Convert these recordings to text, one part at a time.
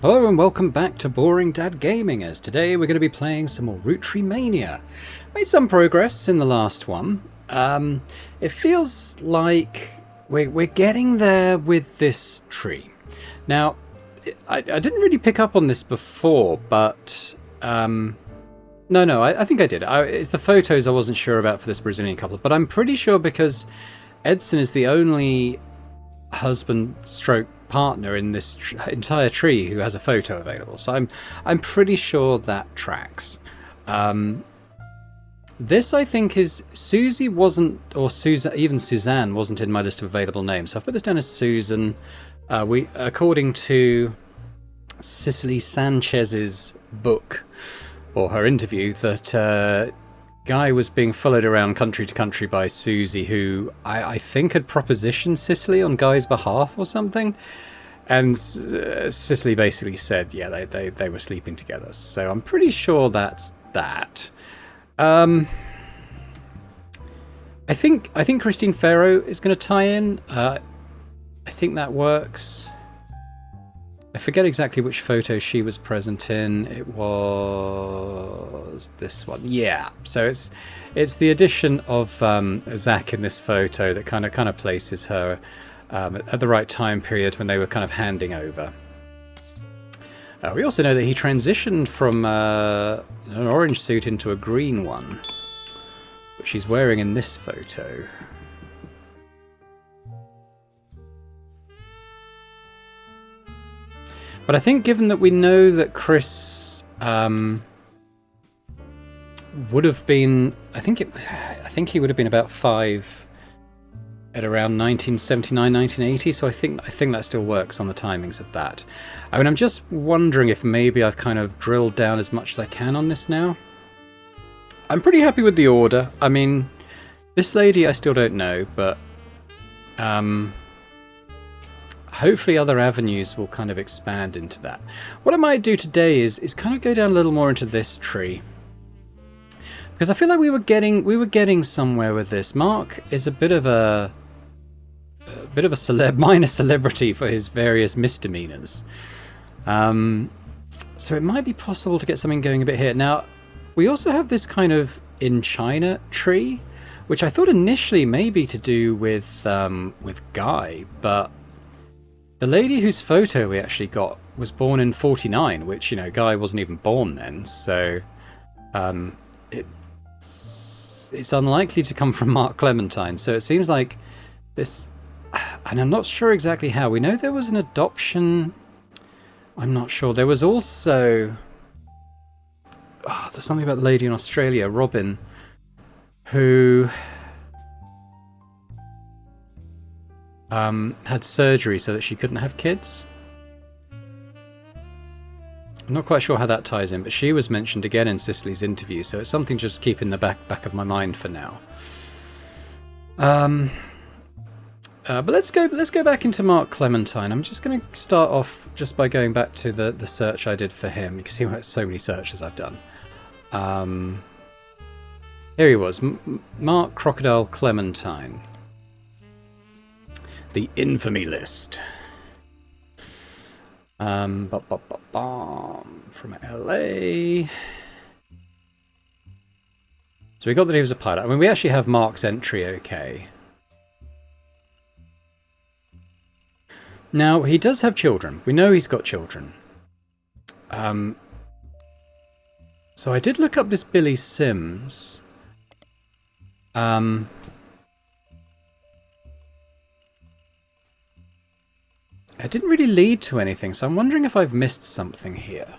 Hello and welcome back to Boring Dad Gaming, as today we're going to be playing some more Roottreemania. Made some progress in the last one. It feels like we're getting there with this tree. Now, I didn't really pick up on this before, but I think I did. It's the photos I wasn't sure about for this Brazilian couple, but I'm pretty sure because Edson is the only husband stroke partner in this entire tree who has a photo available, so I'm pretty sure that tracks. This, I think, is Susie wasn't, or even Suzanne wasn't in my list of available names, so I've put this down as Susan. According to Cicely Sanchez's book, or her interview, that Guy was being followed around country to country by Susie, who I think had propositioned Cicely on Guy's behalf or something. And Cicely basically said, yeah, they were sleeping together. So I'm pretty sure that's that. I think Christine Farrow is going to tie in. I think that works. I forget exactly which photo she was present in. It was this one. Yeah. So it's the addition of Zach in this photo that kind of places her at the right time period when they were kind of handing over. We also know that he transitioned from an orange suit into a green one, which he's wearing in this photo. But I think, given that we know that Chris would have been, I think he would have been about 5 at around 1979, 1980. So I think that still works on the timings of that. I mean, I'm just wondering if maybe I've kind of drilled down as much as I can on this now. I'm pretty happy with the order. I mean, this lady I still don't know, but hopefully other avenues will kind of expand into that. What I might do today is kind of go down a little more into this tree, because I feel like we were getting somewhere with this. Mark is a bit of a minor celebrity for his various misdemeanors, so it might be possible to get something going a bit here. Now, we also have this kind of in China tree, which I thought initially may be to do with Guy, but the lady whose photo we actually got was born in 49, which, you know, Guy wasn't even born then, so it's unlikely to come from Mark Clementine. So it seems like this, and I'm not sure exactly how. We know there was an adoption. I'm not sure. There was also, there's something about the lady in Australia, Robin, who had surgery so that she couldn't have kids. I'm not quite sure how that ties in, but she was mentioned again in Cicely's interview, so it's something just to keep in the back of my mind for now. But let's go back into Mark Clementine. I'm just going to start off just by going back to the search I did for him. You can see so many searches I've done. Here he was, Mark Crocodile Clementine. The infamy list. From LA. So we got that he was a pilot. I mean, we actually have Mark's entry okay. Now, he does have children. We know he's got children. So I did look up this Billy Sims. It didn't really lead to anything, so I'm wondering if I've missed something here.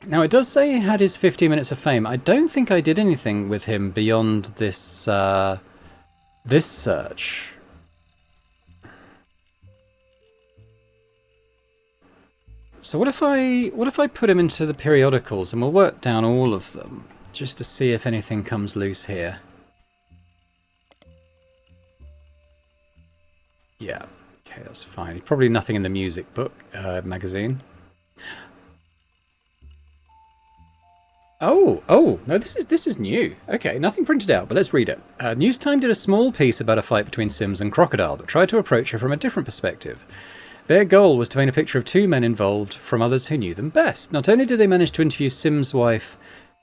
Now, it does say he had his 15 minutes of fame. I don't think I did anything with him beyond this this search. So what if I put him into the periodicals, and we'll work down all of them just to see if anything comes loose here. Yeah. Okay, that's fine. Probably nothing in the music book magazine. Oh, no, this is new. Okay, nothing printed out, but let's read it. News Time did a small piece about a fight between Sims and Crocodile, but tried to approach it from a different perspective. Their goal was to paint a picture of two men involved from others who knew them best. Not only did they manage to interview Sim's wife,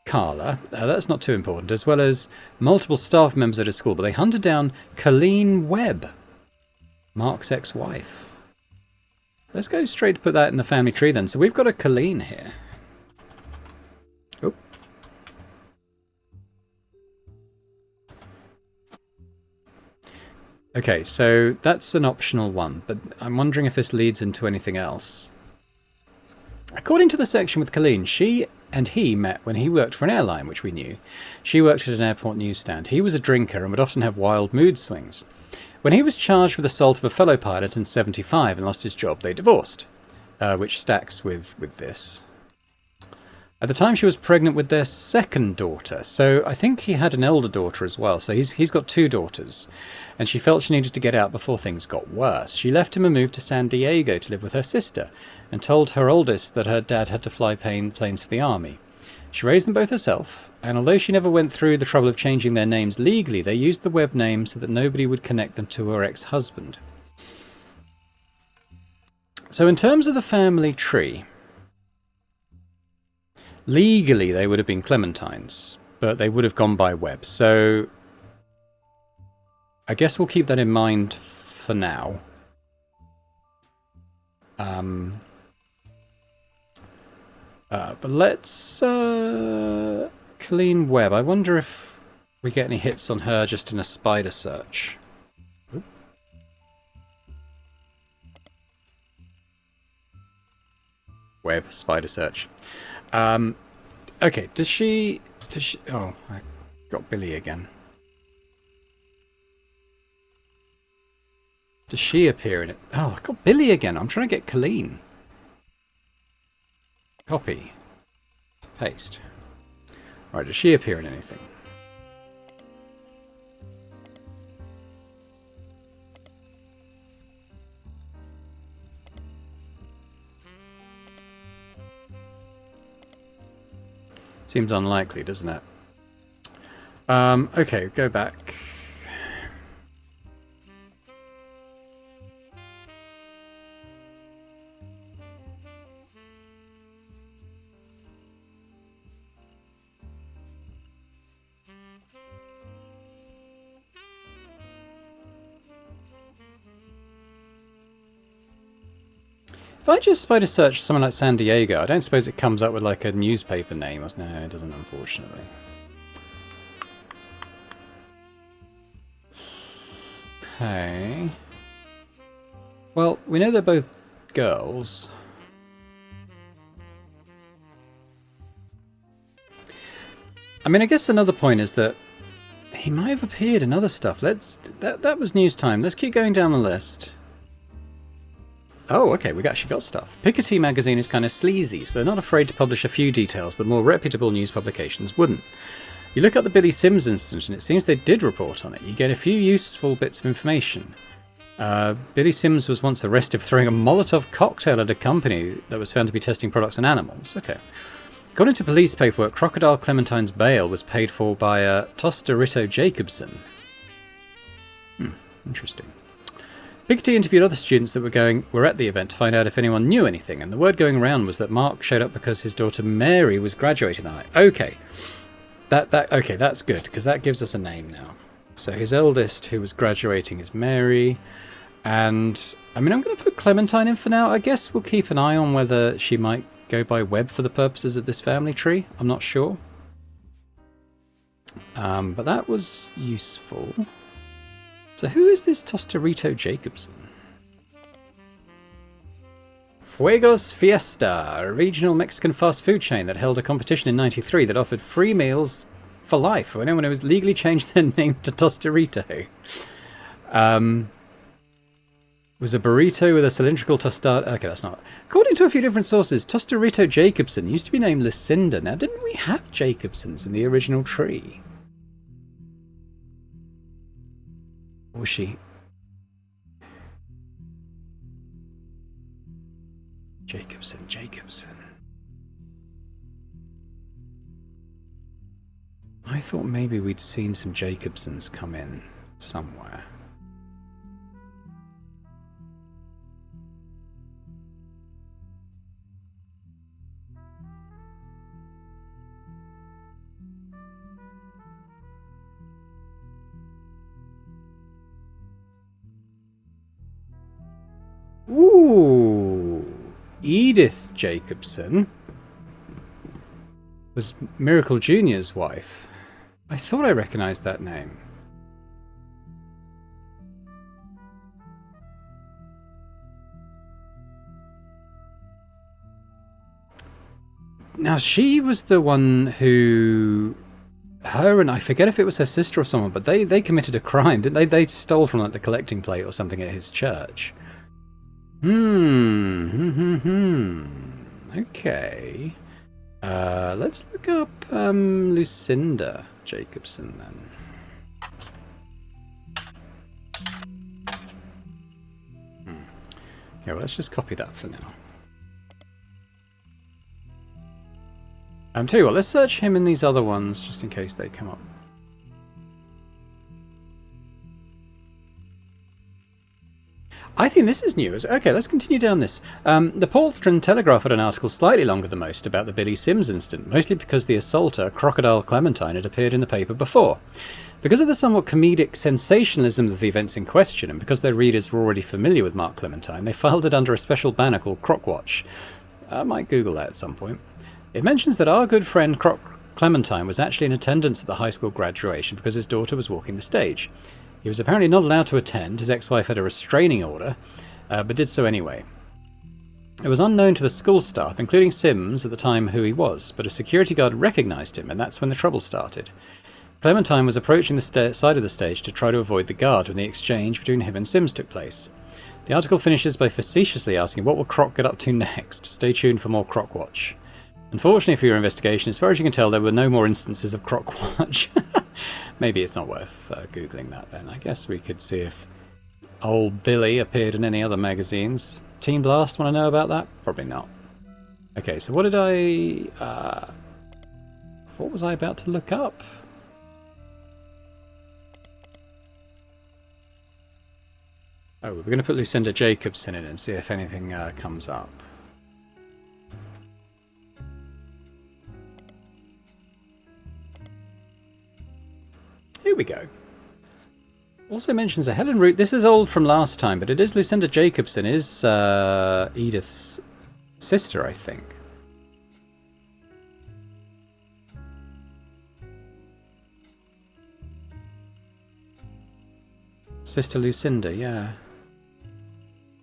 Carla, that's not too important, as well as multiple staff members at his school, but they hunted down Colleen Webb, Mark's ex-wife. Let's go straight to put that in the family tree then. So we've got a Colleen here. Oh. Okay, so that's an optional one, but I'm wondering if this leads into anything else. According to the section with Colleen, she and he met when he worked for an airline, which we knew. She worked at an airport newsstand. He was a drinker and would often have wild mood swings. When he was charged with assault of a fellow pilot in '75 and lost his job, they divorced, which stacks with this. At the time, she was pregnant with their second daughter, so I think he had an elder daughter as well, so he's got two daughters, and she felt she needed to get out before things got worse. She left him and moved to San Diego to live with her sister, and told her oldest that her dad had to fly planes for the army. She raised them both herself, and although she never went through the trouble of changing their names legally, they used the Webb name so that nobody would connect them to her ex-husband. So in terms of the family tree, legally they would have been Clementines, but they would have gone by Webb. So I guess we'll keep that in mind for now. But let's Colleen Webb. I wonder if we get any hits on her just in a spider search. Oop. Webb spider search. Okay, does she... Oh, I got Billy again. Does she appear in it? Oh, I got Billy again. I'm trying to get Colleen. Copy. Paste. Right, does she appear in anything? Seems unlikely, doesn't it? Okay, go back. If I just spider search someone like San Diego, I don't suppose it comes up with like a newspaper name. No, it doesn't, unfortunately. Okay. Well, we know they're both girls. I mean, I guess another point is that he might have appeared in other stuff. That was news time. Let's keep going down the list. Oh, okay, we actually got stuff. Piketty magazine is kind of sleazy, so they're not afraid to publish a few details that more reputable news publications wouldn't. You look at the Billy Sims incident, and it seems they did report on it. You get a few useful bits of information. Billy Sims was once arrested for throwing a Molotov cocktail at a company that was found to be testing products on animals. Okay. According to police paperwork, Crocodile Clementine's bail was paid for by Tostarito Jacobson. Interesting. Piketty interviewed other students that were at the event to find out if anyone knew anything, and the word going around was that Mark showed up because his daughter Mary was graduating that night. Okay, okay, that's good because that gives us a name now. So his eldest, who was graduating, is Mary, and I mean I'm going to put Clementine in for now. I guess we'll keep an eye on whether she might go by Webb for the purposes of this family tree. I'm not sure, but that was useful. So who is this Tostarito Jacobson? Fuegos Fiesta, a regional Mexican fast food chain that held a competition in '93 that offered free meals for life for anyone who was legally changed their name to Tostarito. Was a burrito with a cylindrical tostada. Okay, that's not. According to a few different sources, Tostarito Jacobson used to be named Lucinda. Now, didn't we have Jacobsons in the original tree? Or was she? Jacobson. I thought maybe we'd seen some Jacobsons come in somewhere. Ooh, Edith Jacobson was Miracle Jr.'s wife. I thought I recognised that name. Now, she was the one who... Her and I forget if it was her sister or someone, but they committed a crime, didn't they? They stole from like the collecting plate or something at his church. Okay. Let's look up Lucinda Jacobson then. Yeah, well, let's just copy that for now. Tell you what, let's search him in these other ones just in case they come up. I think this is new. Okay, let's continue down this. The Portland Telegraph had an article slightly longer than most about the Billy Sims incident, mostly because the assaulter, Crocodile Clementine, had appeared in the paper before. Because of the somewhat comedic sensationalism of the events in question, and because their readers were already familiar with Mark Clementine, they filed it under a special banner called Crocwatch. I might Google that at some point. It mentions that our good friend Clementine was actually in attendance at the high school graduation because his daughter was walking the stage. He was apparently not allowed to attend. His ex-wife had a restraining order, but did so anyway. It was unknown to the school staff, including Sims, at the time who he was, but a security guard recognised him, and that's when the trouble started. Clementine was approaching the side of the stage to try to avoid the guard when the exchange between him and Sims took place. The article finishes by facetiously asking, what will Croc get up to next? Stay tuned for more Crocwatch. Unfortunately for your investigation, as far as you can tell, there were no more instances of Crocwatch. Maybe it's not worth Googling that then. I guess we could see if old Billy appeared in any other magazines. Team Blast, want to know about that? Probably not. Okay, so what did what was I about to look up? Oh, we're going to put Lucinda Jacobson in and see if anything comes up. Here we go. Also mentions a Helen Root. This is old from last time, but it is Lucinda Jacobson, is Edith's sister, I think. Sister Lucinda, yeah.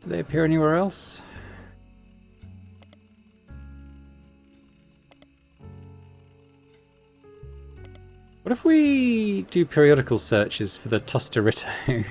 Do they appear anywhere else? What if we do periodical searches for the Tostarito?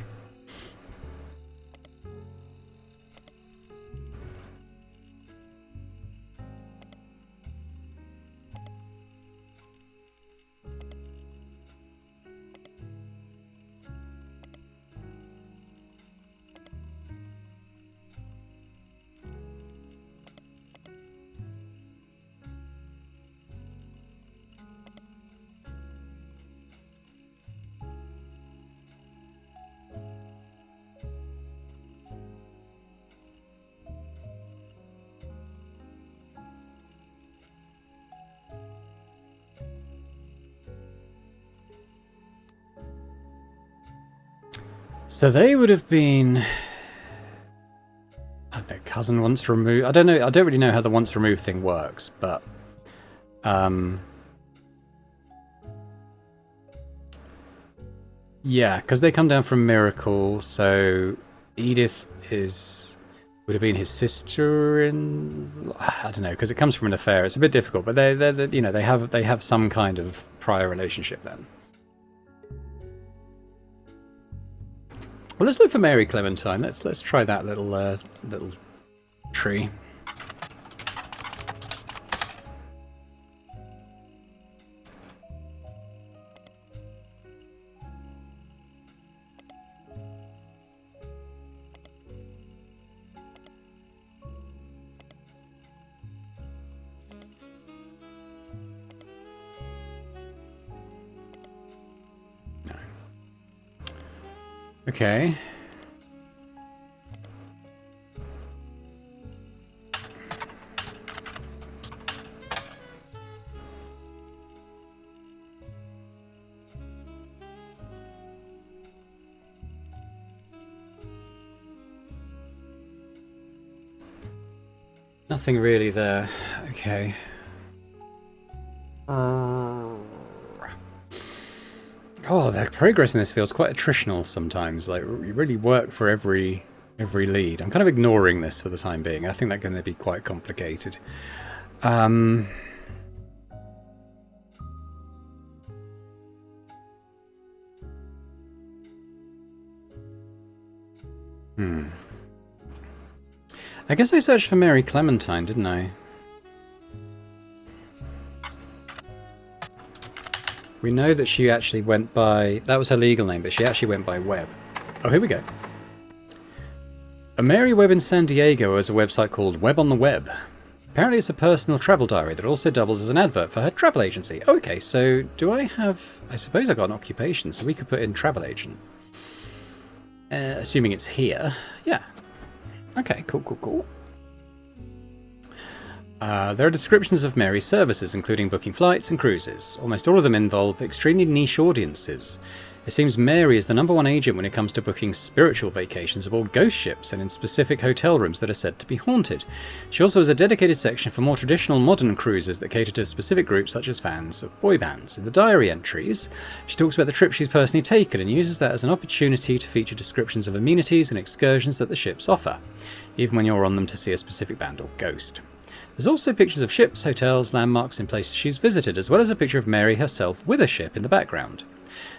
So they would have been, I don't know, cousin once removed. I don't know. I don't really know how the once removed thing works, but yeah, because they come down from Miracle. So Edith would have been his sister, and I don't know, because it comes from an affair. It's a bit difficult, but they you know, they have some kind of prior relationship then. Well, let's look for Mary Clementine. Let's try that little tree. No. Okay. Nothing really there. Okay. Oh, the progress in this feels quite attritional sometimes. Like, you really work for every lead. I'm kind of ignoring this for the time being. I think that's going to be quite complicated. I guess I searched for Mary Clementine, didn't I? We know that she actually went by... That was her legal name, but she actually went by Webb. Oh, here we go. A Mary Webb in San Diego has a website called Webb on the Web. Apparently it's a personal travel diary that also doubles as an advert for her travel agency. Oh, okay, so do I have... I suppose I got an occupation, so we could put in travel agent. Assuming it's here. Yeah. Okay, cool. There are descriptions of Mary's services, including booking flights and cruises. Almost all of them involve extremely niche audiences. It seems Mary is the #1 agent when it comes to booking spiritual vacations aboard ghost ships and in specific hotel rooms that are said to be haunted. She also has a dedicated section for more traditional modern cruises that cater to specific groups such as fans of boy bands. In the diary entries, she talks about the trip she's personally taken and uses that as an opportunity to feature descriptions of amenities and excursions that the ships offer, even when you're on them to see a specific band or ghost. There's also pictures of ships, hotels, landmarks in places she's visited, as well as a picture of Mary herself with a ship in the background.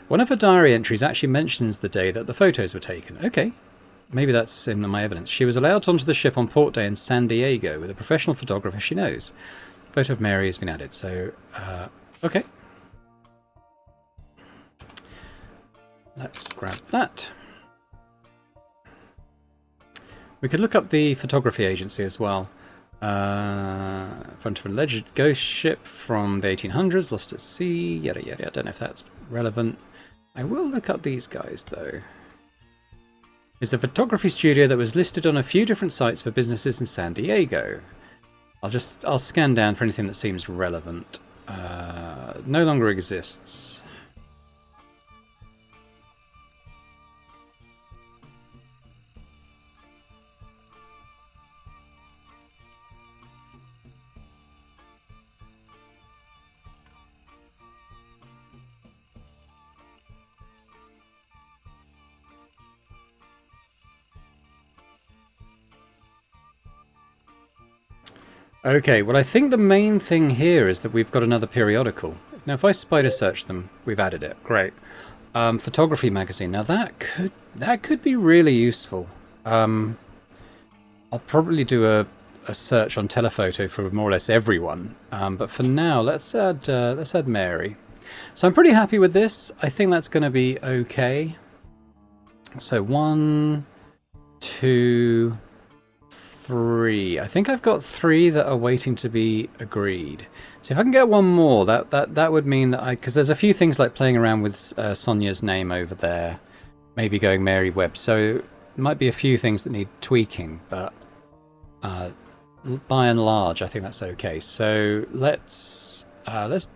One of her diary entries actually mentions the day that the photos were taken. Okay, maybe that's in my evidence. She was allowed onto the ship on port day in San Diego with a professional photographer she knows. A photo of Mary has been added, so, okay. Let's grab that. We could look up the photography agency as well. Front of an alleged ghost ship from the 1800s, lost at sea, yada yada. I don't know if that's relevant. I will look up these guys though. It's a photography studio that was listed on a few different sites for businesses in San Diego. I'll scan down for anything that seems relevant. No longer exists. Okay, well I think the main thing here is that we've got another periodical. Now if I spider search them, we've added it. Great. Photography magazine. Now that could be really useful. I'll probably do a search on telephoto for more or less everyone. But for now, let's add Mary. So I'm pretty happy with this. I think that's going to be okay. So 1, 2, 3. I think I've got 3 that are waiting to be agreed. So if I can get one more, that would mean that because there's a few things like playing around with Sonia's name over there, maybe going Mary Webb. So might be a few things that need tweaking, but by and large, I think that's okay. So let's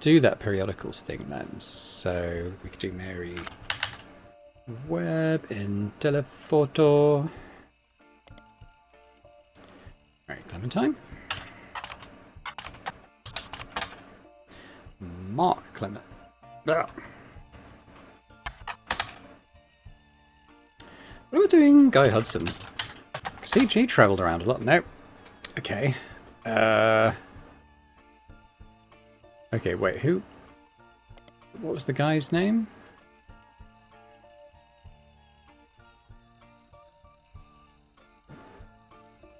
do that periodicals thing then. So we could do Mary Webb in telephoto. Mary Clementine. Mark Clement. Ah. What am I doing? Guy Hudson. Because he travelled around a lot. No. Okay. Okay, wait, who? What was the guy's name?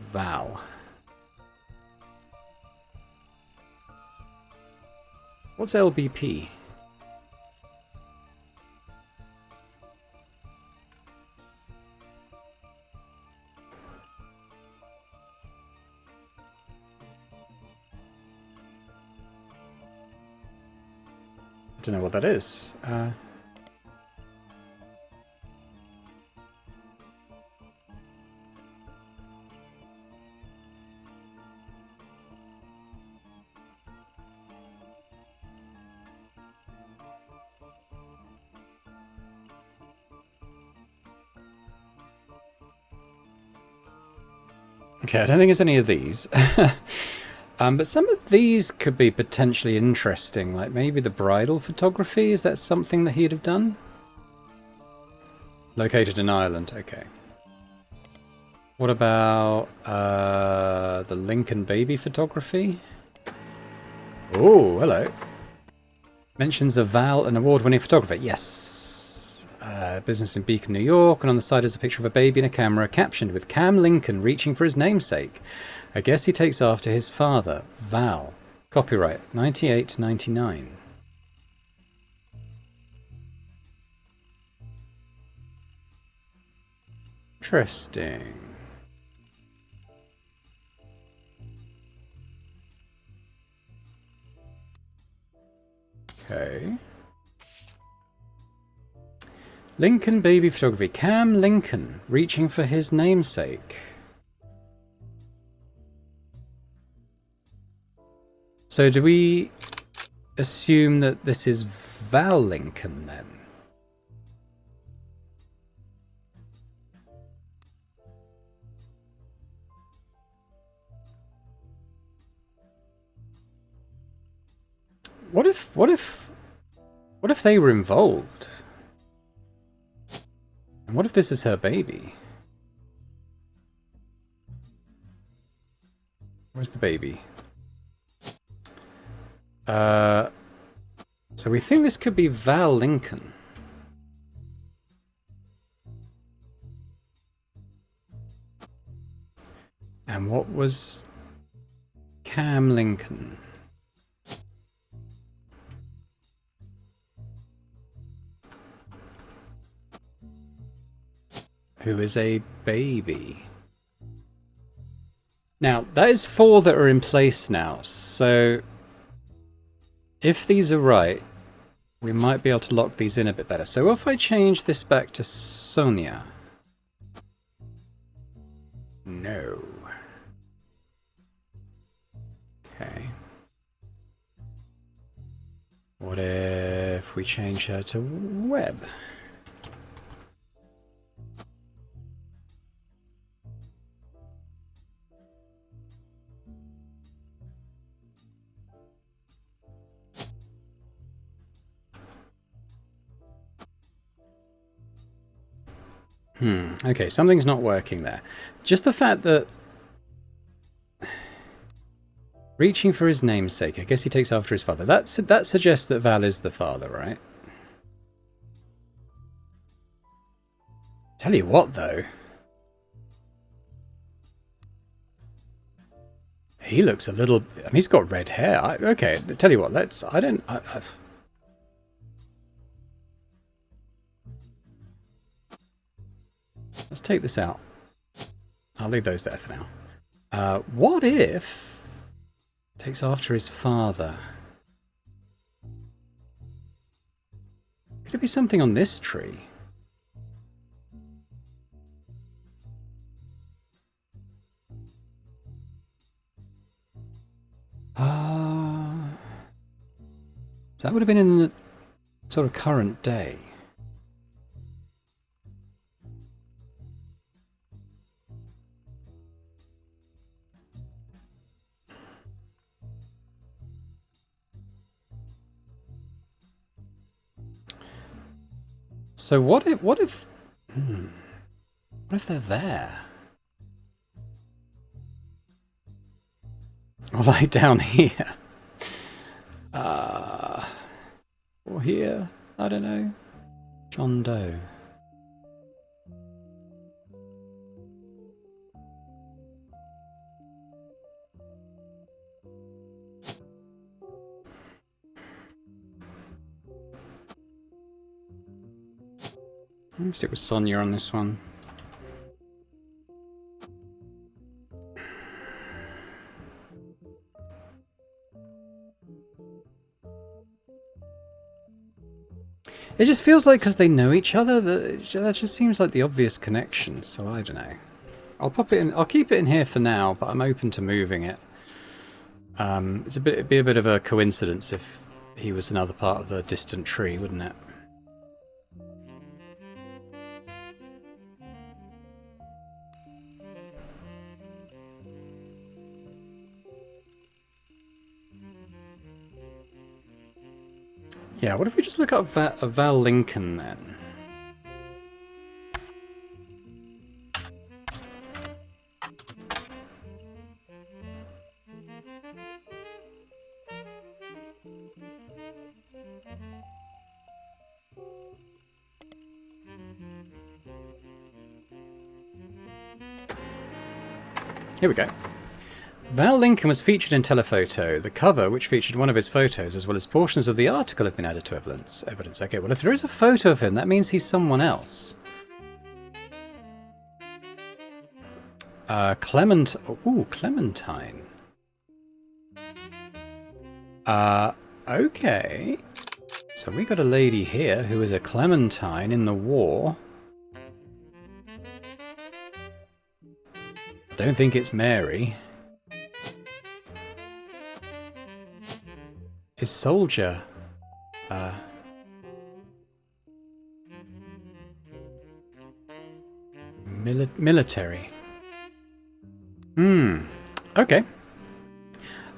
Val. What's LBP? I don't know what that is. Okay, I don't think it's any of these. But some of these could be potentially interesting, like maybe the bridal photography. Is that something that he'd have done? Located in Ireland, okay. What about the Lincoln baby photography? Oh, hello. Mentions of Val, an award-winning photographer. Yes. Business in Beacon, New York, and on the side is a picture of a baby in a camera, captioned with Cam Lincoln reaching for his namesake. I guess he takes after his father, Val. Copyright 98.99. Interesting. Okay. Lincoln baby photography. Cam Lincoln reaching for his namesake. So do we assume that this is Val Lincoln then? What if they were involved? And what if this is her baby? Where's the baby? So we think this could be Val Lincoln. And what was Cam Lincoln? Who is a baby. Now, that is 4 that are in place now, so if these are right, we might be able to lock these in a bit better. So if I change this back to Sonia. No. Okay. What if we change her to Webb? Okay, something's not working there. Just the fact that reaching for his namesake, I guess he takes after his father. That suggests that Val is the father, right? Tell you what, though. He looks a little... I mean, he's got red hair. Okay, tell you what, let's... Let's take this out. I'll leave those there for now. What if... takes after his father? Could it be something on this tree? So that would have been in the sort of current day. So what if they're there? Or like down here? Or here? I don't know. John Doe. Let's stick with Sonia on this one. It just feels like because they know each other, that just seems like the obvious connection. So I don't know. I'll pop it in. I'll keep it in here for now, but I'm open to moving it. It'd be a bit of a coincidence if he was another part of the distant tree, wouldn't it? Yeah, what if we just look up Val Lincoln then? Here we go. Val Lincoln was featured in Telephoto. The cover, which featured one of his photos, as well as portions of the article, have been added to evidence. Okay, well, if there is a photo of him, that means he's someone else. Clementine. Okay. So we got a lady here who is a Clementine in the war. Don't think it's Mary. Is soldier. Military. Okay.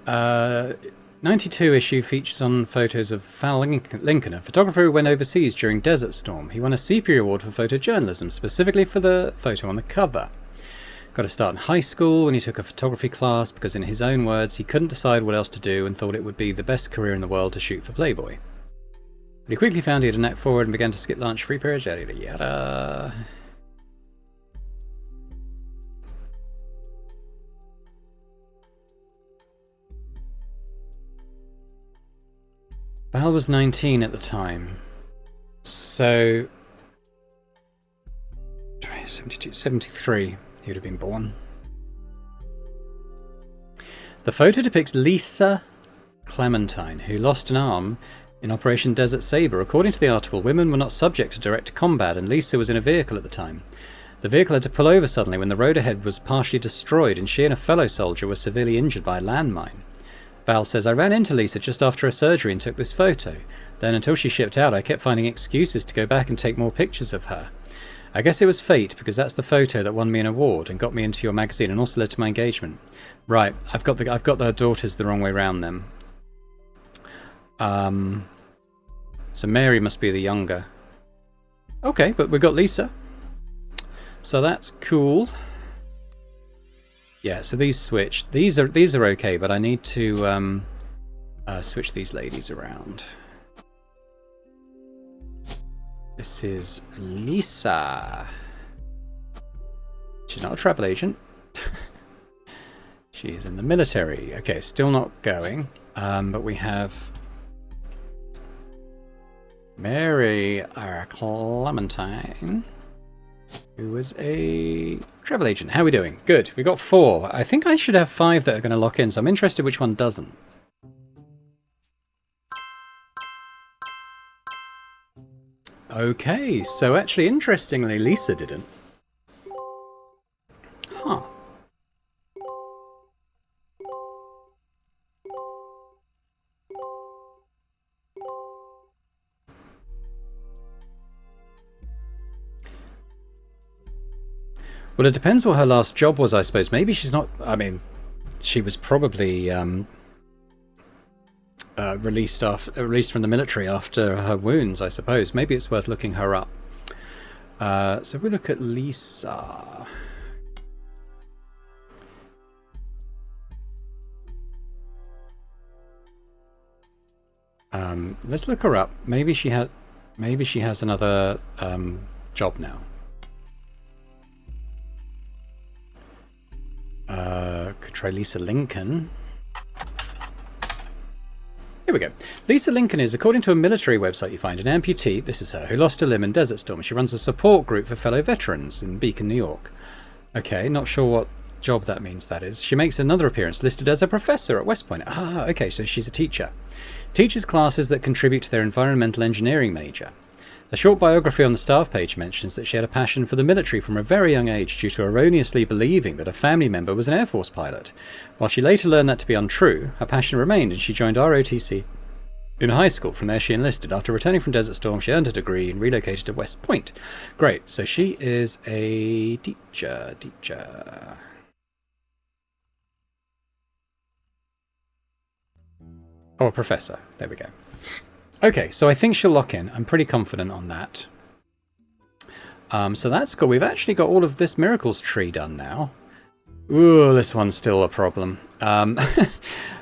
92 issue features on photos of Val Lincoln, a photographer who went overseas during Desert Storm. He won a CP award for photojournalism, specifically for the photo on the cover. Got to start in high school when he took a photography class because, in his own words, he couldn't decide what else to do and thought it would be the best career in the world to shoot for Playboy. But he quickly found he had a knack for it and began to skip lunch, free periods, yada yada yada. Val was 19 at the time. So 72, 73. He would have been born. The photo depicts Lisa Clementine, who lost an arm in Operation Desert Sabre. According to the article, women were not subject to direct combat, and Lisa was in a vehicle at the time. The vehicle had to pull over suddenly when the road ahead was partially destroyed, and she and a fellow soldier were severely injured by a landmine. Val says, I ran into Lisa just after her surgery and took this photo. Then, until she shipped out, I kept finding excuses to go back and take more pictures of her. I guess it was fate, because that's the photo that won me an award and got me into your magazine and also led to my engagement. Right, I've got the daughters the wrong way round then. So Mary must be the younger. Okay, but we've got Lisa. So that's cool. Yeah, so these switch. These are okay, but I need to switch these ladies around. This is Lisa. She's not a travel agent. She is in the military. Okay, still not going. But we have Mary Clementine, who is a travel agent. How are we doing? Good. We got 4. I think I should have 5 that are going to lock in, so I'm interested which one doesn't. Okay, so actually, interestingly, Lisa didn't. Huh. Well, it depends what her last job was, I suppose. Maybe she's not... I mean, she was probably released from the military after her wounds, I suppose. Maybe it's worth looking her up. So if we look at Lisa... let's look her up. Maybe she has another job now. Could try Lisa Lincoln. Here we go. Lisa Lincoln is, according to a military website you find, an amputee, this is her, who lost a limb in Desert Storm. She runs a support group for fellow veterans in Beacon, New York. Okay, not sure what job that means, that is. She makes another appearance listed as a professor at West Point. Ah, okay, so she's a teacher. Teaches classes that contribute to their environmental engineering major. A short biography on the staff page mentions that she had a passion for the military from a very young age due to erroneously believing that a family member was an Air Force pilot. While she later learned that to be untrue, her passion remained and she joined ROTC in high school. From there she enlisted. After returning from Desert Storm, she earned a degree and relocated to West Point. Great, so she is a teacher. Oh, a professor. There we go. Okay, so I think she'll lock in. I'm pretty confident on that. So that's cool. We've actually got all of this Miracles tree done now. Ooh, this one's still a problem.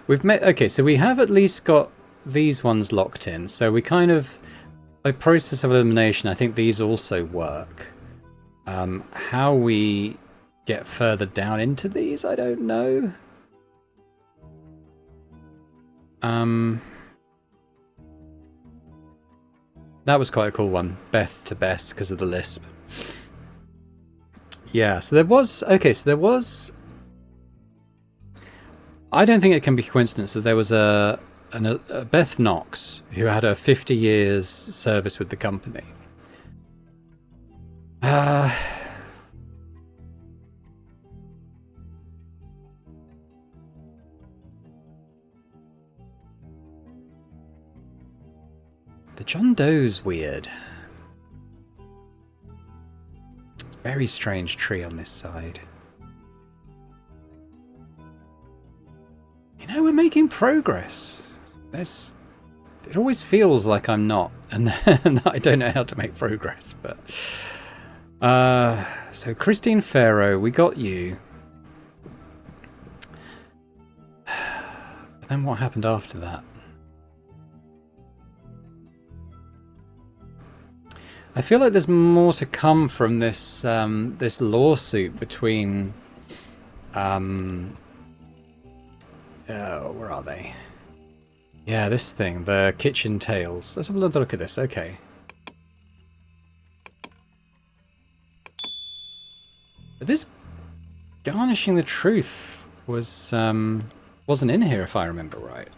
We've met. Okay, so we have at least got these ones locked in. So we kind of, by process of elimination, I think these also work. How we get further down into these, I don't know. That was quite a cool one. Beth to best because of the lisp. Yeah, so there was... Okay, so there was... I don't think it can be coincidence that there was a Beth Knox who had a 50 years service with the company. The John Doe's weird. It's a very strange tree on this side. You know, we're making progress. It always feels like I'm not, and I don't know how to make progress, but... so Christine Farrow, we got you. Then what happened after that? I feel like there's more to come from this this lawsuit between where are they? Yeah, this thing, the Kitchen Tales. Let's have another look at this. Okay. This garnishing the truth was wasn't in here if I remember right.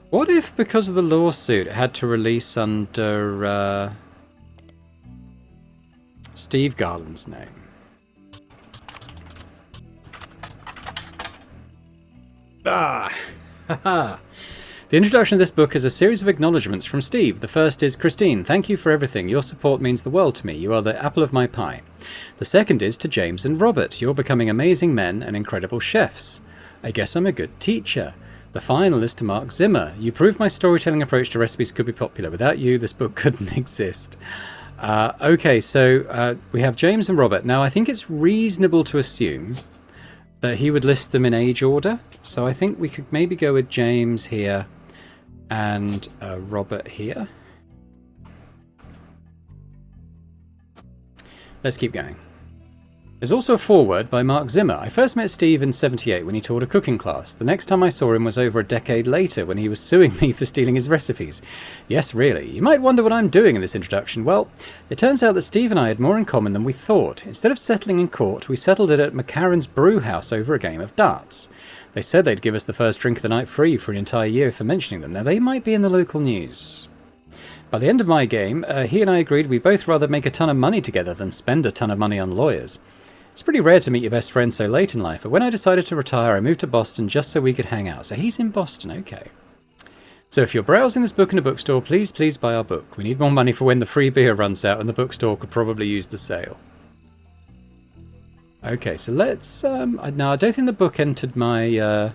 What if, because of the lawsuit, it had to release under Steve Garland's name? Ah! Haha! The introduction of this book is a series of acknowledgements from Steve. The first is, Christine, thank you for everything. Your support means the world to me. You are the apple of my pie. The second is to James and Robert. You're becoming amazing men and incredible chefs. I guess I'm a good teacher. The final is to Mark Zimmer. You proved my storytelling approach to recipes could be popular. Without you, this book couldn't exist. Okay, so we have James and Robert. Now, I think it's reasonable to assume that he would list them in age order. So I think we could maybe go with James here and Robert here. Let's keep going. There's also a foreword by Mark Zimmer. I first met Steve in '78 when he taught a cooking class. The next time I saw him was over a decade later when he was suing me for stealing his recipes. Yes, really. You might wonder what I'm doing in this introduction. Well, it turns out that Steve and I had more in common than we thought. Instead of settling in court, we settled it at McCarran's brew house over a game of darts. They said they'd give us the first drink of the night free for an entire year for mentioning them. Now, they might be in the local news. By the end of my game, he and I agreed we'd both rather make a ton of money together than spend a ton of money on lawyers. It's pretty rare to meet your best friend so late in life, but when I decided to retire, I moved to Boston just so we could hang out. So he's in Boston, okay. So if you're browsing this book in a bookstore, please buy our book. We need more money for when the free beer runs out, and the bookstore could probably use the sale. Okay, so let's... now, I don't think the book entered my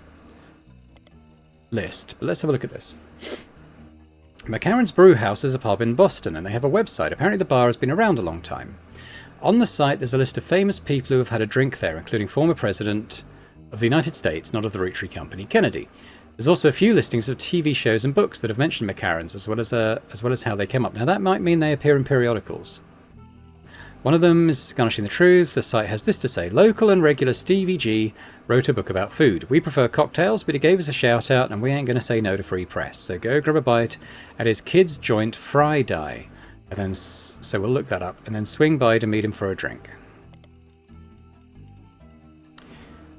list, but let's have a look at this. McCarran's Brew House is a pub in Boston, and they have a website. Apparently the bar has been around a long time. On the site, there's a list of famous people who have had a drink there, including former President of the United States, not of the Roottree Company, Kennedy. There's also a few listings of TV shows and books that have mentioned McCarran's, as well as how they came up. Now, that might mean they appear in periodicals. One of them is Garnishing the Truth. The site has this to say: local and regular Stevie G wrote a book about food. We prefer cocktails, but he gave us a shout out, and we ain't going to say no to free press. So go grab a bite at his kids' joint Friday. And then, so we'll look that up, and then swing by to meet him for a drink.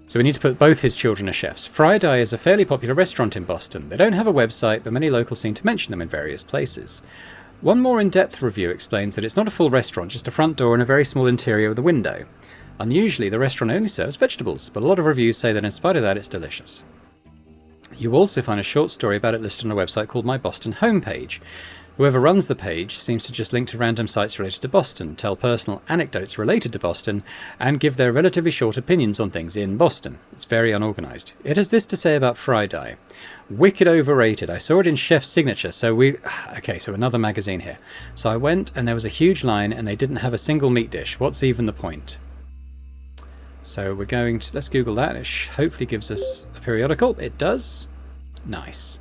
So we need to put both his children as chefs. Friday is a fairly popular restaurant in Boston. They don't have a website, but many locals seem to mention them in various places. One more in-depth review explains that it's not a full restaurant, just a front door and a very small interior with a window. Unusually, the restaurant only serves vegetables, but a lot of reviews say that in spite of that, it's delicious. You will also find a short story about it listed on a website called My Boston Homepage. Whoever runs the page seems to just link to random sites related to Boston, tell personal anecdotes related to Boston, and give their relatively short opinions on things in Boston. It's very unorganised. It has this to say about fry-dye. Wicked overrated. I saw it in Chef's Signature, Okay, so another magazine here. So I went, and there was a huge line, and they didn't have a single meat dish. What's even the point? So we're going to... Let's Google that. It hopefully gives us a periodical. It does. Nice.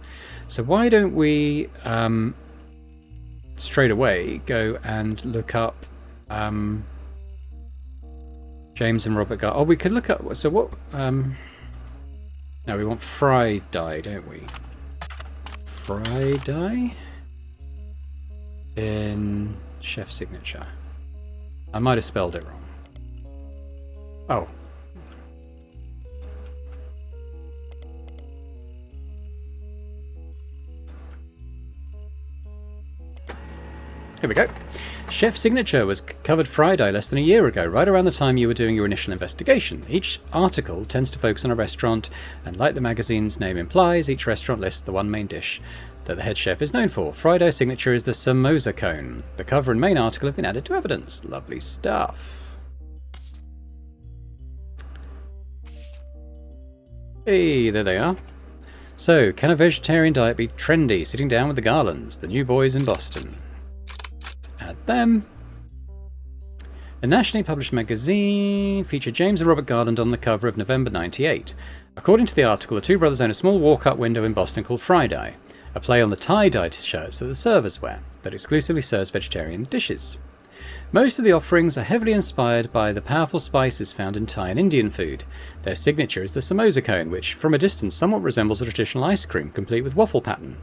So why don't we... straight away go and look up James and Robert Gar. Oh, we could look up... So what... No, we want fry-dye, don't we? Fry-dye? In Chef Signature. I might have spelled it wrong. Oh. Here we go. Chef Signature was covered fry-dye less than a year ago, right around the time you were doing your initial investigation. Each article tends to focus on a restaurant, and like the magazine's name implies, each restaurant lists the one main dish that the head chef is known for. Fry-dye Signature is the samosa cone. The cover and main article have been added to evidence. Lovely stuff. Hey, there they are. So, can a vegetarian diet be trendy? Sitting down with the Garlands, the new boys in Boston. Add them. A nationally published magazine featured James and Robert Garland on the cover of November '98. According to the article, the two brothers own a small walk-up window in Boston called Fry-dye, a play on the tie-dyed shirts that the servers wear, that exclusively serves vegetarian dishes. Most of the offerings are heavily inspired by the powerful spices found in Thai and Indian food. Their signature is the samosa cone, which from a distance somewhat resembles a traditional ice cream, complete with waffle pattern.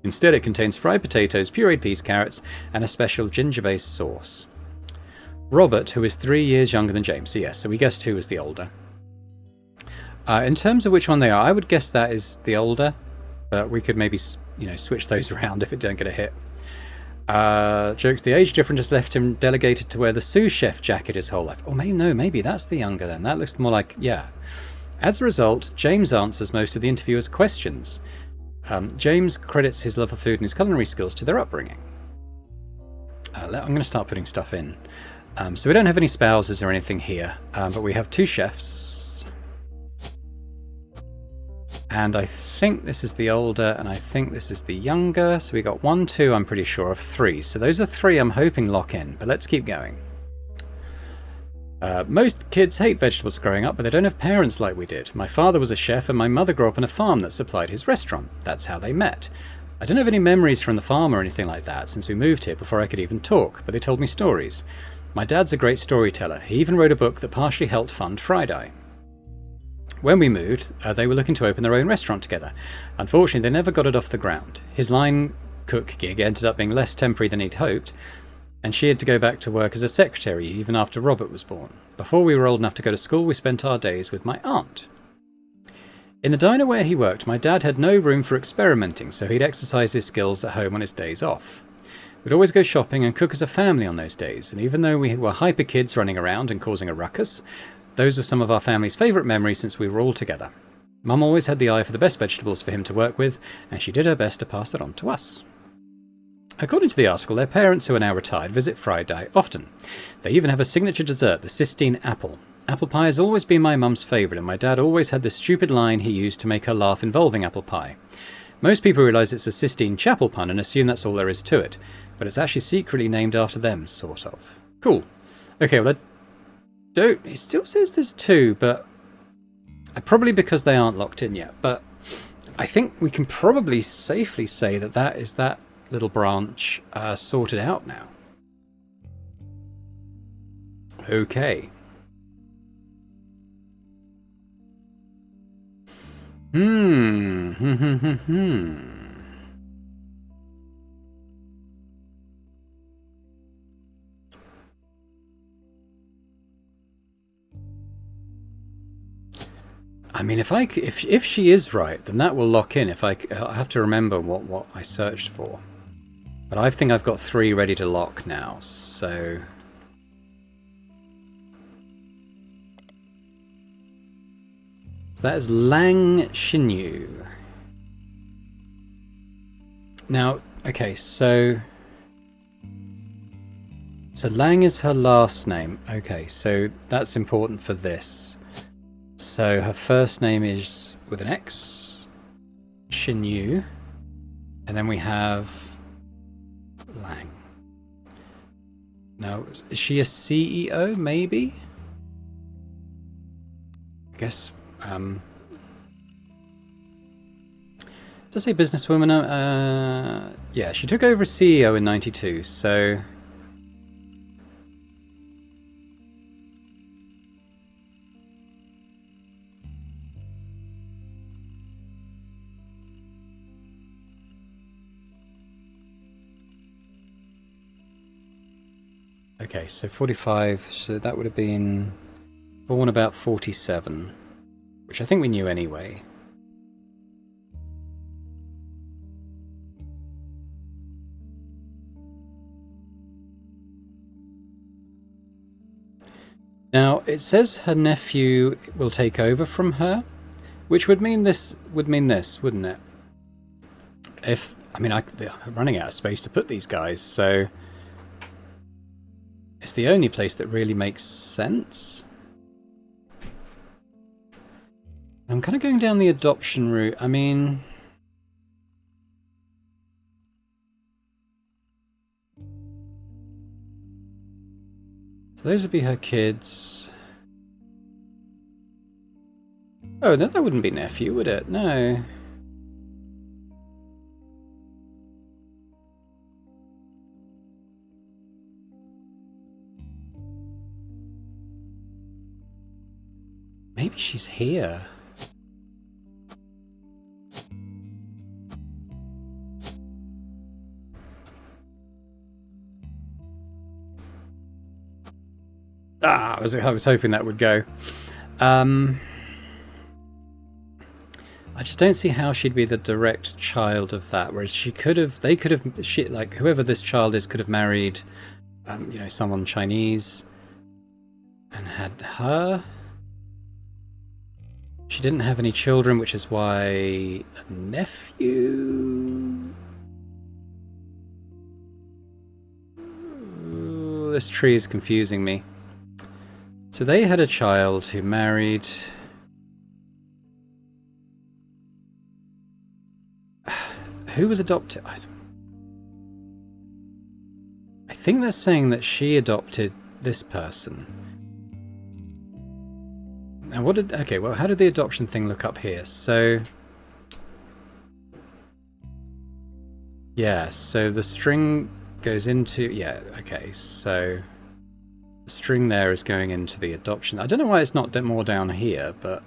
Instead, it contains fried potatoes, pureed peas, carrots, and a special ginger-based sauce. Robert, who is 3 years younger than James, so we guessed who was the older. In terms of which one they are, I would guess that is the older, but we could maybe, switch those around if it don't get a hit. Jokes, the age difference has left him delegated to wear the sous chef jacket his whole life. Oh, maybe that's the younger then. That looks more like, yeah. As a result, James answers most of the interviewers' questions. James credits his love for food and his culinary skills to their upbringing. I'm going to start putting stuff in. So we don't have any spouses or anything here, but we have two chefs. And I think this is the older, and I think this is the younger. So we got 1, 2, I'm pretty sure, of 3. So those are 3 I'm hoping lock in, but let's keep going. Most kids hate vegetables growing up, but they don't have parents like we did. My father was a chef, and my mother grew up on a farm that supplied his restaurant. That's how they met. I don't have any memories from the farm or anything like that, since we moved here before I could even talk, but they told me stories. My dad's a great storyteller. He even wrote a book that partially helped fund Fry-dye. When we moved, they were looking to open their own restaurant together. Unfortunately, they never got it off the ground. His line cook gig ended up being less temporary than he'd hoped, and she had to go back to work as a secretary even after Robert was born. Before we were old enough to go to school, we spent our days with my aunt. In the diner where he worked, my dad had no room for experimenting, so he'd exercise his skills at home on his days off. We'd always go shopping and cook as a family on those days, and even though we were hyper kids running around and causing a ruckus, those were some of our family's favourite memories since we were all together. Mum always had the eye for the best vegetables for him to work with, and she did her best to pass that on to us. According to the article, their parents, who are now retired, visit Fry-dye often. They even have a signature dessert, the Sistine apple. Apple pie has always been my mum's favourite, and my dad always had this stupid line he used to make her laugh involving apple pie. Most people realise it's a Sistine Chapel pun and assume that's all there is to it, but it's actually secretly named after them, sort of. Cool. Okay, well, it still says there's 2, but probably because they aren't locked in yet, but I think we can probably safely say that that is that little branch sorted out now. Okay. I mean, if she is right, then that will lock in. I have to remember what I searched for. But I think I've got 3 ready to lock now, so... So that is Lang Xinyu. Now, okay, so Lang is her last name. Okay, so that's important for this. So her first name is with an X, Xinyu, and then we have Lang. Now, is she a CEO, maybe? I guess, does say businesswoman? Yeah, she took over as CEO in '92, so... Okay, so 45, so that would have been born about 47, which I think we knew anyway. Now, it says her nephew will take over from her, which would mean this, wouldn't it? If, I mean, I'm running out of space to put these guys, so... It's the only place that really makes sense. I'm kind of going down the adoption route. I mean... So those would be her kids. Oh, no, that wouldn't be nephew, would it? No. Maybe she's here. Ah, I was hoping that would go. I just don't see how she'd be the direct child of that. Whereas she could have, like whoever this child is, could have married, you know, someone Chinese, and had her. She didn't have any children, which is why a nephew. Ooh, this tree is confusing me. So they had a child who married... Who was adopted? I think they're saying that she adopted this person. And what did... Okay, well, how did the adoption thing look up here? So... Yeah, so the string goes into... Yeah, okay, so... The string there is going into the adoption. I don't know why it's not more down here, but...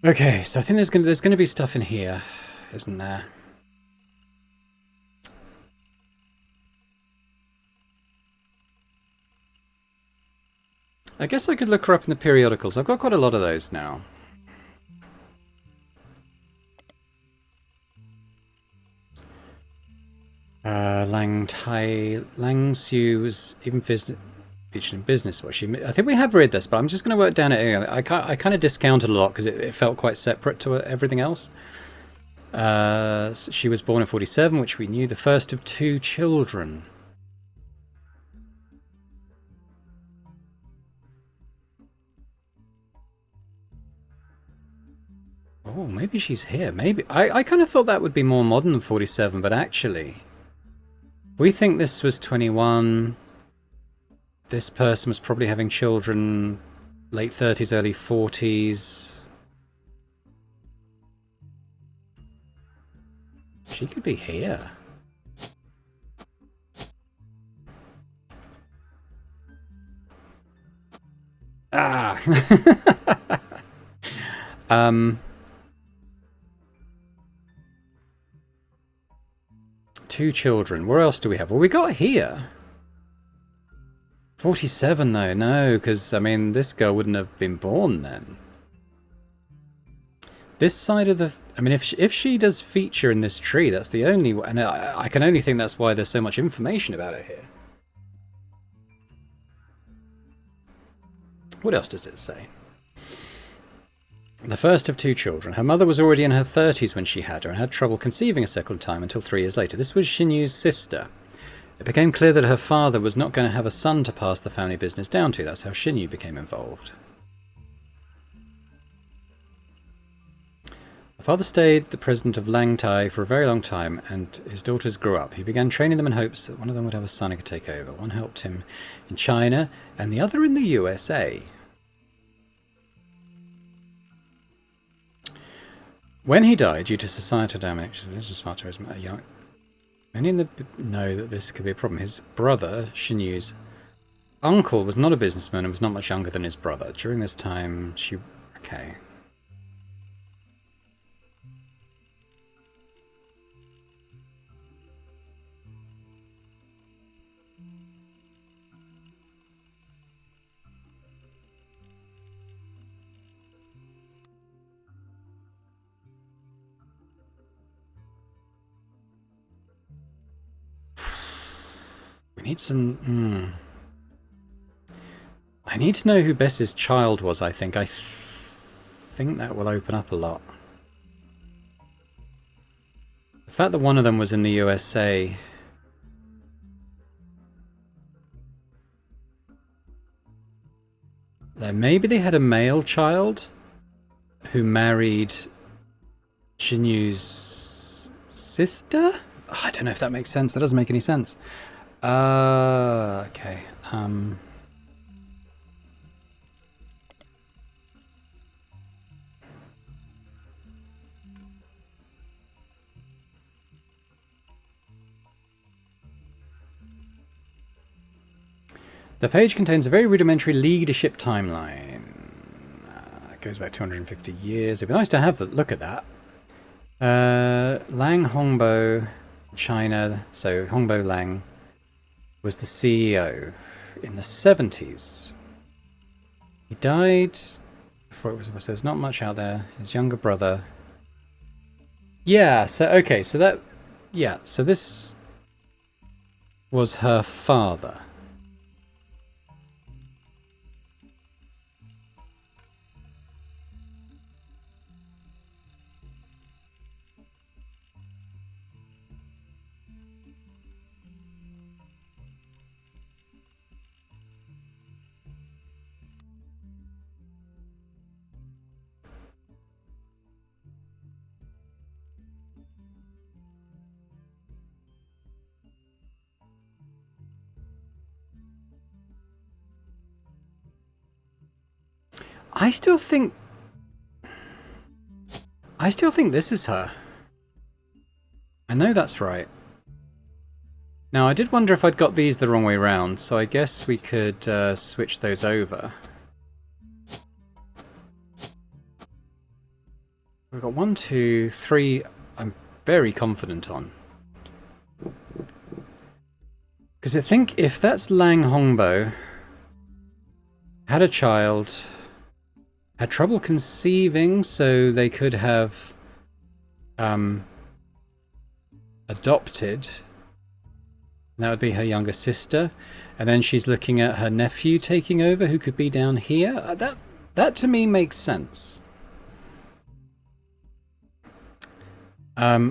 Okay, so I think there's gonna be stuff in here, isn't there? I guess I could look her up in the periodicals. I've got quite a lot of those now. Lang Xiu was even featured in Business Watch. I think we have read this, but I'm just going to work down it again. I kind of discounted a lot because it felt quite separate to everything else. So she was born in 47, which we knew, the first of 2 children. Oh, maybe she's here. Maybe I kind of thought that would be more modern than 47, but actually... We think this was 21. This person was probably having children late 30s, early 40s. She could be here. Ah! 2 children. Where else do we have? Well, we got here. 47 though, no, because, I mean, this girl wouldn't have been born then. This side of the... I mean, if she does feature in this tree, that's the only... And I can only think that's why there's so much information about it here. What else does it say? The first of 2 children. Her mother was already in her 30s when she had her and had trouble conceiving a second time until 3 years later. This was Xinyu's sister. It became clear that her father was not going to have a son to pass the family business down to. That's how Xinyu became involved. Her father stayed the president of Langtai for a very long time, and his daughters grew up. He began training them in hopes that one of them would have a son who could take over. One helped him in China, and the other in the USA. When he died due to societal damage, many in the know that this could be a problem. His brother, Xinyu's uncle, was not a businessman and was not much younger than his brother. During this time, she... Okay. We need some... I need to know who Bess's child was, I think. I think that will open up a lot. The fact that one of them was in the USA... Maybe they had a male child who married Xinyu's sister? Oh, I don't know if that makes sense. That doesn't make any sense. Okay. The page contains a very rudimentary leadership timeline. It goes back 250 years. It'd be nice to have a look at that. Lang Hongbo, China. So Hongbo Lang was the CEO in the 70s. He died before it was... So there's not much out there. His younger brother. Yeah, so okay, so that... Yeah, so this was her father. I still think this is her. I know that's right. Now, I did wonder if I'd got these the wrong way round, so I guess we could switch those over. We've got 1, 2, 3 I'm very confident on. Because I think if that's Lang Hongbo, had a child... Had trouble conceiving, so they could have adopted. That would be her younger sister. And then she's looking at her nephew taking over, who could be down here. That to me makes sense. Yeah,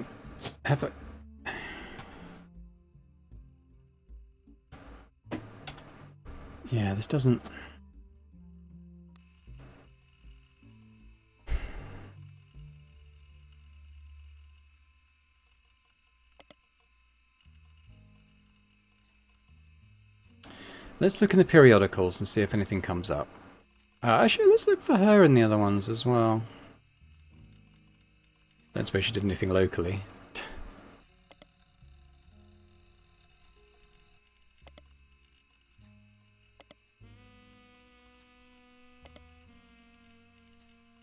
this doesn't... Let's look in the periodicals and see if anything comes up. Actually, let's look for her in the other ones as well. Don't suppose she did anything locally.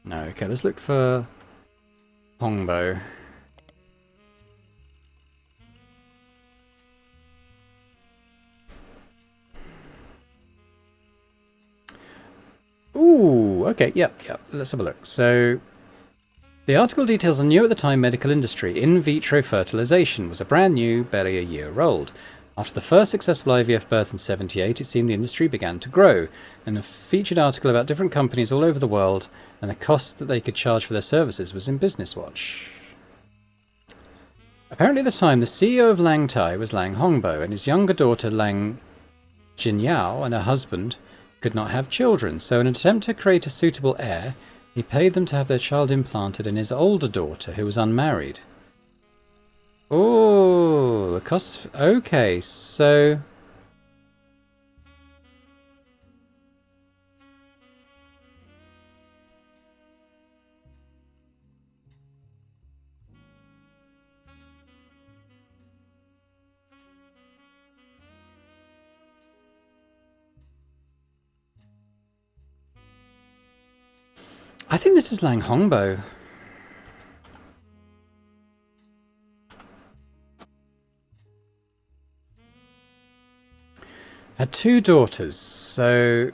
No, okay, let's look for Hongbo. Ooh, okay, yep. Let's have a look. So, The article details a new at the time medical industry. In vitro fertilization was a brand new, barely a year old. After the first successful IVF birth in '78, it seemed the industry began to grow, and a featured article about different companies all over the world and the costs that they could charge for their services was in Business Watch. Apparently at the time, the CEO of Lang Tai was Lang Hongbo, and his younger daughter Lang Jinyao and her husband could not have children, so in an attempt to create a suitable heir, he paid them to have their child implanted in his older daughter, who was unmarried. Oh, the cost... Okay, so... I think this is Lang Hongbo. Had 2 daughters, so...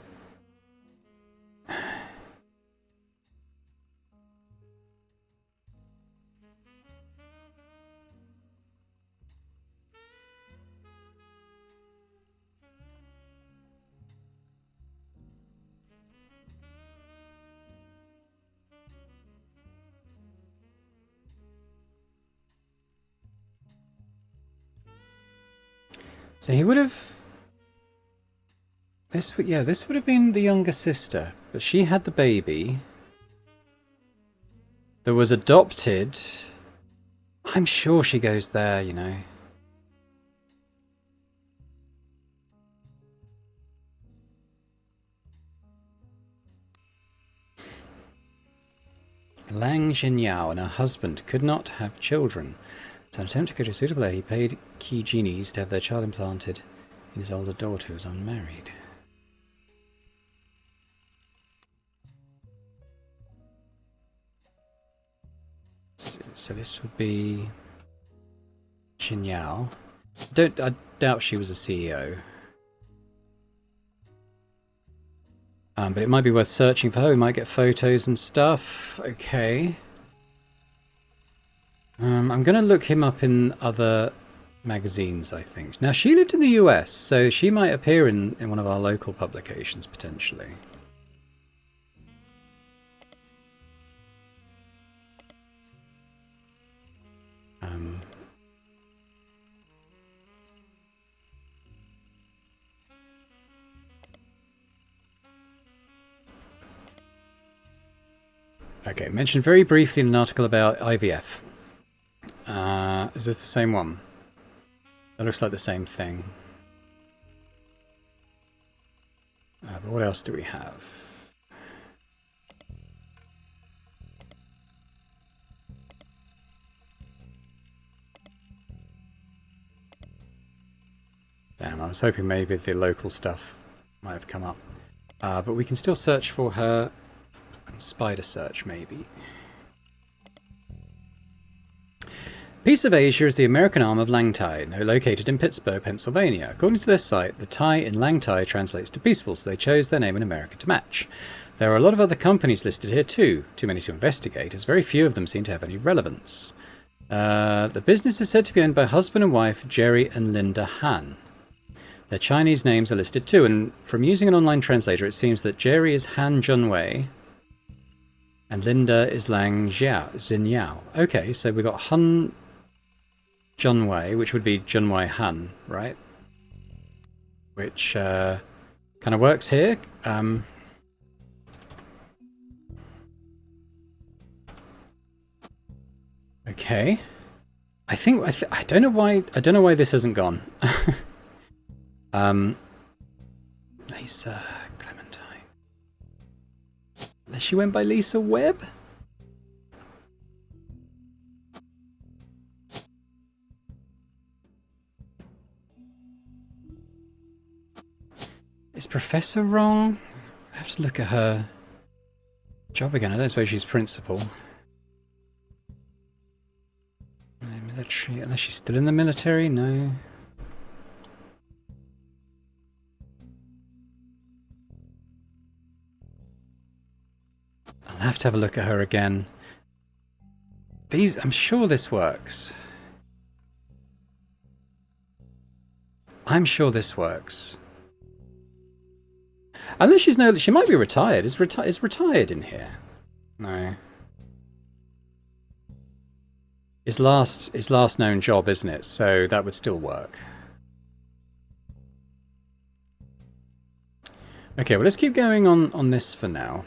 So he would have... this would have been the younger sister, but she had the baby that was adopted. I'm sure she goes there, you know. Lang Jinyao and her husband could not have children. So in an attempt to create a suitable heir, he paid key genies to have their child implanted in his older daughter who was unmarried. So this would be Jinyao. I doubt she was a CEO. But it might be worth searching for her. We might get photos and stuff. Okay. I'm going to look him up in other magazines, I think. Now, she lived in the US, so she might appear in one of our local publications, potentially. Okay, mentioned very briefly in an article about IVF. Is this the same one? That looks like the same thing. But what else do we have? Damn, I was hoping maybe the local stuff might have come up. But we can still search for her. And spider search, maybe. Piece of Asia is the American arm of Lang Tai, located in Pittsburgh, Pennsylvania. According to their site, the Tai in Lang Tai translates to peaceful, so they chose their name in America to match. There are a lot of other companies listed here too, too many to investigate, as very few of them seem to have any relevance. The business is said to be owned by husband and wife Jerry and Linda Han. Their Chinese names are listed too, and from using an online translator, it seems that Jerry is Han Junwei and Linda is Lang Jinyao. Okay, so we got Han Junwei, which would be Junwei Han, right? Which kind of works here. Okay. I don't know why this hasn't gone. Lisa Clementine. Unless she went by Lisa Webb? Is Professor wrong? I have to look at her job again. I don't suppose she's principal. Military, unless she's still in the military? No. I'll have to have a look at her again. These, I'm sure this works. I'm sure this works. Unless she's no, she might be retired. Is retired in here? No. His last known job, isn't it? So that would still work. Okay, well let's keep going on this for now.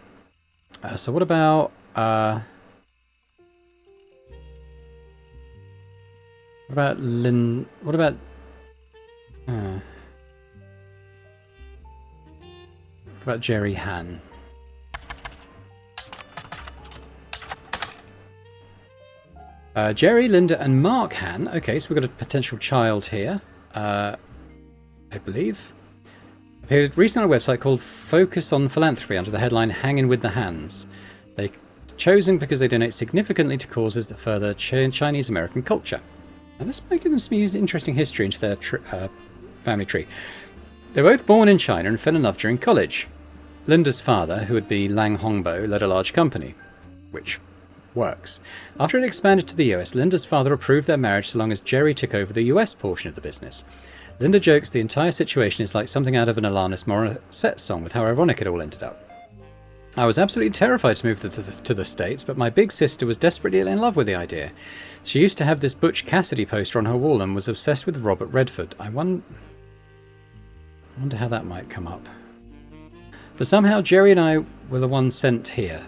So what about Lynn? What about Jerry Han? Jerry, Linda, and Mark Han. Okay, so we've got a potential child here, I believe. Appeared recently on a website called Focus on Philanthropy under the headline Hanging with the Hands. They're chosen because they donate significantly to causes that further Chinese American culture. Now this might give them some interesting history into their family tree. They were both born in China and fell in love during college. Linda's father, who would be Lang Hongbo, led a large company, which works. After it expanded to the US, Linda's father approved their marriage so long as Jerry took over the US portion of the business. Linda jokes the entire situation is like something out of an Alanis Morissette song with how ironic it all ended up. I was absolutely terrified to move to the States, but my big sister was desperately in love with the idea. She used to have this Butch Cassidy poster on her wall and was obsessed with Robert Redford. I wonder how that might come up. But somehow Jerry and I were the ones sent here,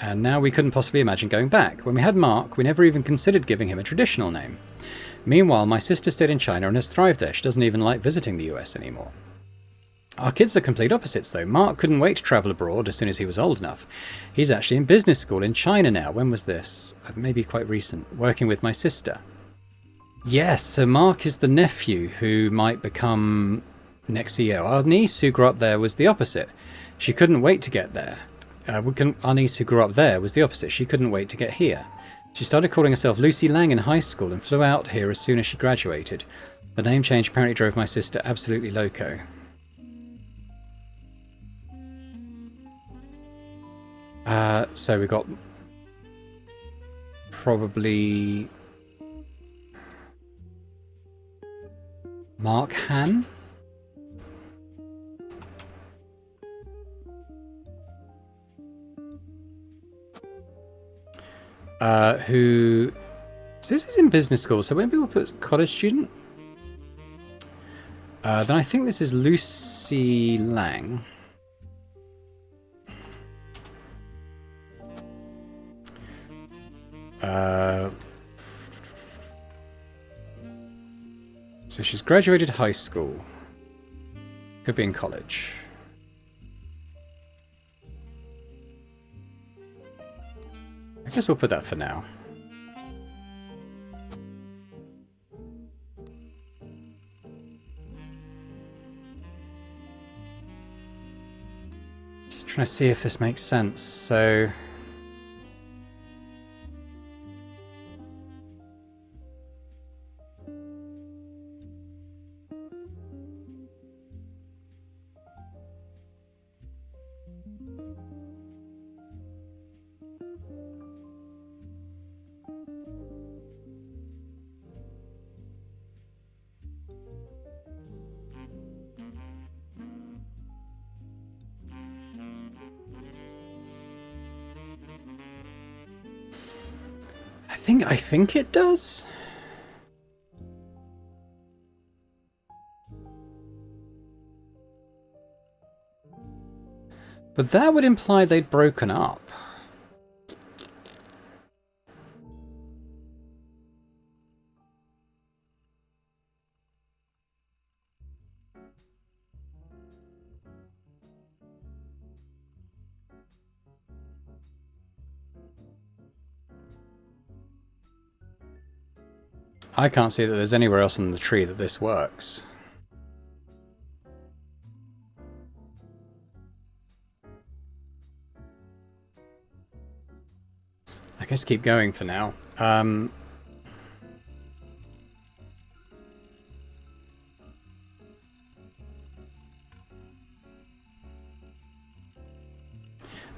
and now we couldn't possibly imagine going back. When we had Mark, we never even considered giving him a traditional name. Meanwhile, my sister stayed in China and has thrived there. She doesn't even like visiting the US anymore. Our kids are complete opposites, though. Mark couldn't wait to travel abroad as soon as he was old enough. He's actually in business school in China now. When was this? Maybe quite recent. Working with my sister. Yes, so Mark is the nephew who might become next CEO. Our niece who grew up there was the opposite. She couldn't wait to get there. Our niece who grew up there was the opposite. She couldn't wait to get here. She started calling herself Lucy Lang in high school and flew out here as soon as she graduated. The name change apparently drove my sister absolutely loco. So we got probably Mark Han. Who... So this is in business school, so when people put college student, then I think this is Lucy Lang. So she's graduated high school. Could be in college. I guess we'll put that for now. Just trying to see if this makes sense. So... I think it does. But that would imply they'd broken up. I can't see that there's anywhere else in the tree that this works. I guess keep going for now. I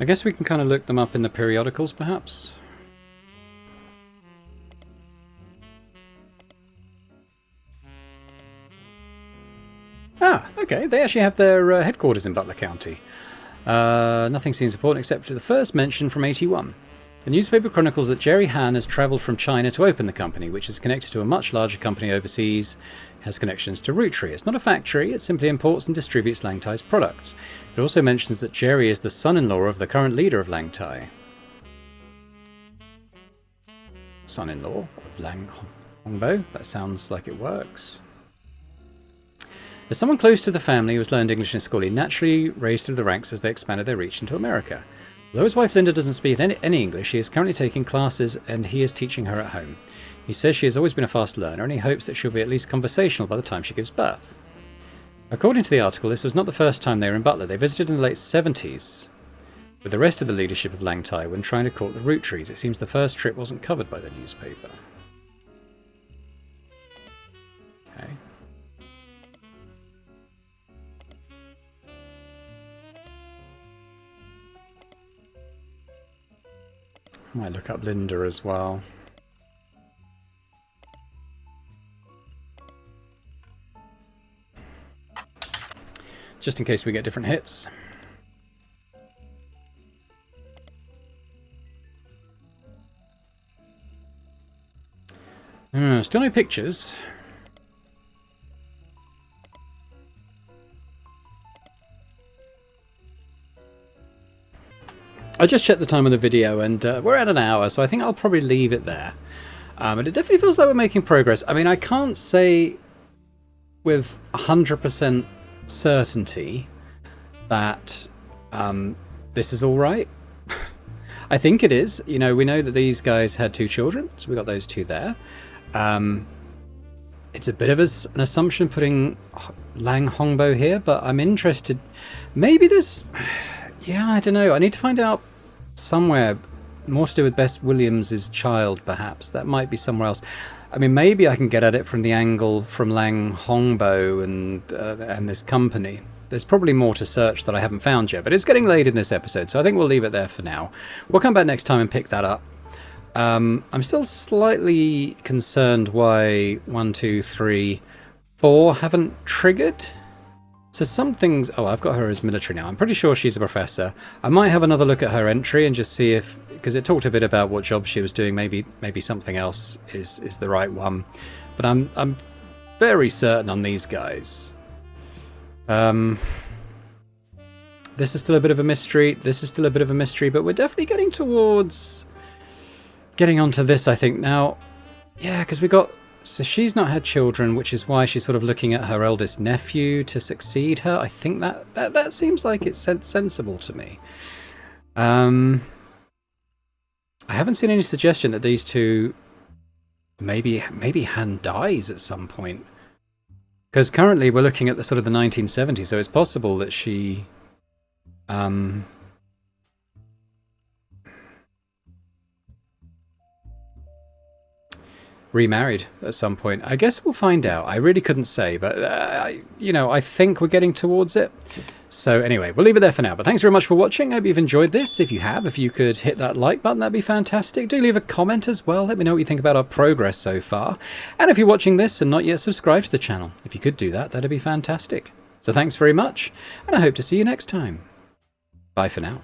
guess we can kind of look them up in the periodicals, perhaps. Okay, they actually have their headquarters in Butler County. Nothing seems important except for the first mention from 81. The newspaper chronicles that Jerry Han has travelled from China to open the company, which is connected to a much larger company overseas, has connections to Roottree. It's not a factory, it simply imports and distributes Lang Thai's products. It also mentions that Jerry is the son-in-law of the current leader of Lang Thai. Son-in-law of Lang Hongbo? That sounds like it works. As someone close to the family who has learned English in school, he naturally raised through the ranks as they expanded their reach into America. Although his wife Linda doesn't speak any English, she is currently taking classes and he is teaching her at home. He says she has always been a fast learner and he hopes that she'll be at least conversational by the time she gives birth. According to the article, this was not the first time they were in Butler. They visited in the late 70s with the rest of the leadership of Lang Thai when trying to court the Roottrees. It seems the first trip wasn't covered by the newspaper. Okay. I might look up Linda as well. Just in case we get different hits. Still no pictures. I just checked the time of the video and we're at an hour, so I think I'll probably leave it there. But it definitely feels like we're making progress. I mean, I can't say with 100% certainty that this is all right. I think it is. You know, we know that these guys had 2 children, so we got those 2 there. It's a bit of an assumption putting Lang Hongbo here, but I'm interested. Maybe there's... Yeah, I don't know. I need to find out somewhere more to do with Bess Williams' child, perhaps. That might be somewhere else. I mean, maybe I can get at it from the angle from Lang Hongbo and this company. There's probably more to search that I haven't found yet, but it's getting late in this episode, so I think we'll leave it there for now. We'll come back next time and pick that up. I'm still slightly concerned why 1, 2, 3, 4 haven't triggered. So some things... Oh, I've got her as military now. I'm pretty sure she's a professor. I might have another look at her entry and just see if... Because it talked a bit about what job she was doing. Maybe something else is the right one. But I'm very certain on these guys. This is still a bit of a mystery. This is still a bit of a mystery. But we're definitely getting towards... Getting onto this, I think. Now, yeah, because we got... So she's not had children, which is why she's sort of looking at her eldest nephew to succeed her. I think that seems like it's sensible to me. I haven't seen any suggestion that these 2... Maybe Han dies at some point. Because currently we're looking at the sort of the 1970s, so it's possible that she... remarried at some point. I guess we'll find out. I really couldn't say, but you know, I think we're getting towards it. So anyway, we'll leave it there for now. But thanks very much for watching. I hope you've enjoyed this. If you have, if you could hit that like button, that'd be fantastic. Do leave a comment as well. Let me know what you think about our progress so far. And if you're watching this and not yet subscribed to the channel, if you could do that, that'd be fantastic. So thanks very much, and I hope to see you next time. Bye for now.